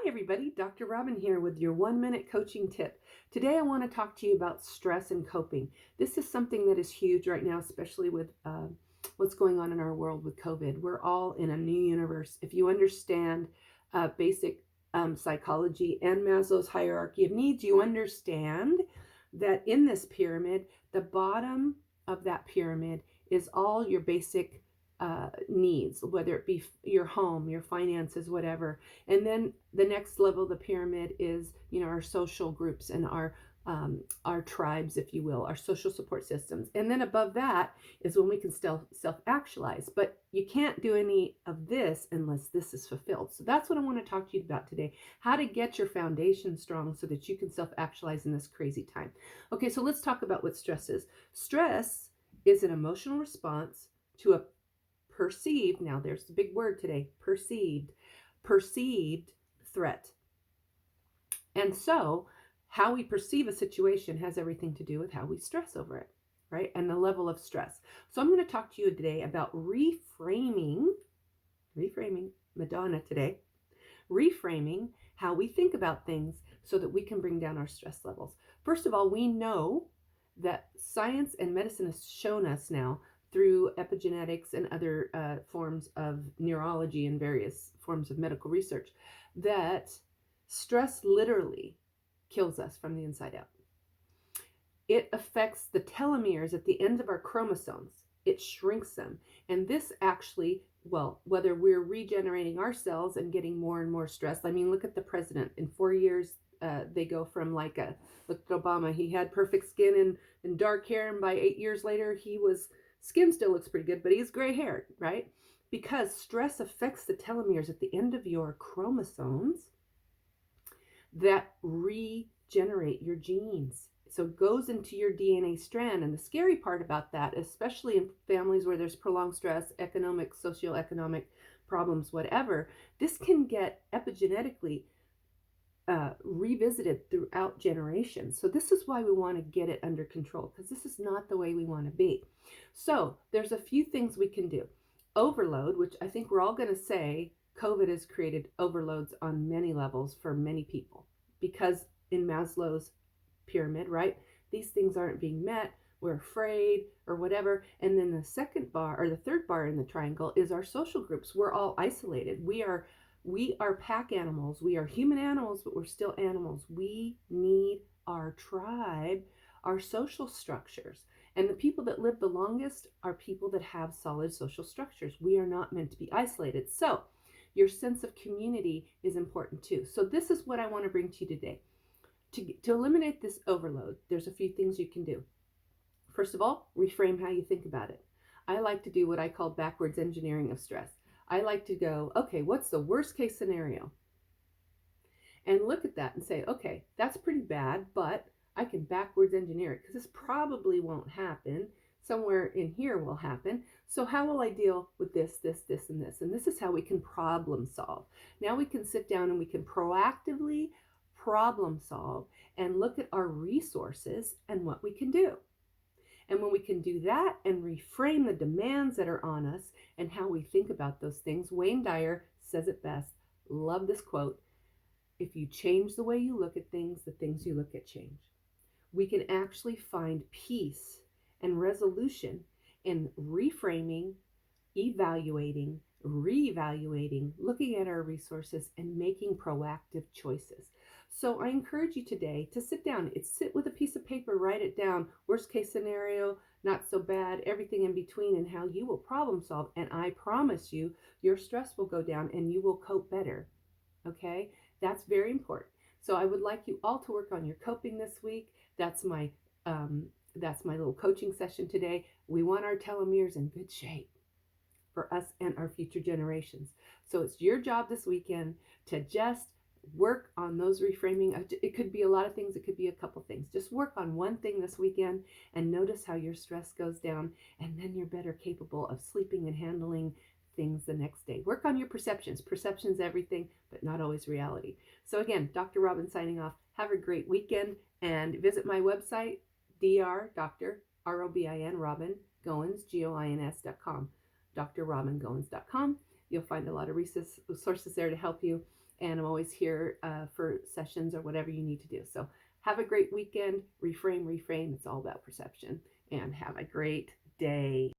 everybody. Dr. Robin here with your 1 minute coaching tip. Today, I want to talk to you about stress and coping. This is something that is huge right now, especially with what's going on in our world with COVID. We're all in a new universe. If you understand basic psychology and Maslow's hierarchy of needs, you understand that in this pyramid, the bottom of that pyramid is all your basic needs, whether it be your home, your finances, whatever. And then the next level of the pyramid is, our social groups and our tribes, if you will, our social support systems. And then above that is when we can still self-actualize. But you can't do any of this unless this is fulfilled. So that's what I want to talk to you about today. How to get your foundation strong so that you can self-actualize in this crazy time. Okay, so let's talk about what stress is. Stress is an emotional response to a perceived, now there's the big word today, perceived threat. And so how we perceive a situation has everything to do with how we stress over it, right? And the level of stress. So I'm going to talk to you today about reframing Madonna today, reframing how we think about things so that we can bring down our stress levels. First of all, we know that science and medicine has shown us now through epigenetics and other forms of neurology and various forms of medical research, that stress literally kills us from the inside out. It affects the telomeres at the end of our chromosomes. It shrinks them. And this actually, whether we're regenerating our cells and getting more and more stressed, look at the president. In 4 years, they go from look at Obama, he had perfect skin and dark hair, and by 8 years later, skin still looks pretty good, but he's gray haired, right? Because stress affects the telomeres at the end of your chromosomes that regenerate your genes. So it goes into your DNA strand. And the scary part about that, especially in families where there's prolonged stress, economic, socioeconomic problems, whatever, this can get epigenetically revisited throughout generations. So this is why we want to get it under control, because this is not the way we want to be. So there's a few things we can do. Overload, which I think we're all going to say COVID has created overloads on many levels for many people, because in Maslow's pyramid, right, these things aren't being met. We're afraid or whatever. And then the second bar, or the third bar in the triangle, is our social groups. We're all isolated. We are pack animals. We are human animals, but we're still animals. We need our tribe, our social structures. And the people that live the longest are people that have solid social structures. We are not meant to be isolated. So your sense of community is important too. So this is what I want to bring to you today. To eliminate this overload, there's a few things you can do. First of all, reframe how you think about it. I like to do what I call backwards engineering of stress. I like to go, okay, what's the worst case scenario? And look at that and say, okay, that's pretty bad, but I can backwards engineer it because this probably won't happen. Somewhere in here will happen. So how will I deal with this, and this? And this is how we can problem solve. Now we can sit down and we can proactively problem solve and look at our resources and what we can do. And when we can do that and reframe the demands that are on us and how we think about those things, Wayne Dyer says it best. Love this quote. If you change the way you look at things, the things you look at change. We can actually find peace and resolution in reframing, evaluating, reevaluating, looking at our resources, and making proactive choices. So I encourage you today to sit down. Sit with a piece of paper, write it down. Worst case scenario, not so bad, everything in between, and how you will problem solve. And I promise you, your stress will go down and you will cope better. Okay? That's very important. So I would like you all to work on your coping this week. That's my little coaching session today. We want our telomeres in good shape for us and our future generations. So it's your job this weekend to just work on those reframing. It could be a lot of things. It could be a couple things. Just work on one thing this weekend and notice how your stress goes down, and then you're better capable of sleeping and handling things the next day. Work on your perceptions. Perception's everything, but not always reality. So again, Dr. Robin signing off. Have a great weekend and visit my website, Dr. Robin Robin Goins, GOINS.com, drrobingoins.com. You'll find a lot of resources there to help you. And I'm always here for sessions or whatever you need to do. So have a great weekend. Reframe, reframe. It's all about perception. And have a great day.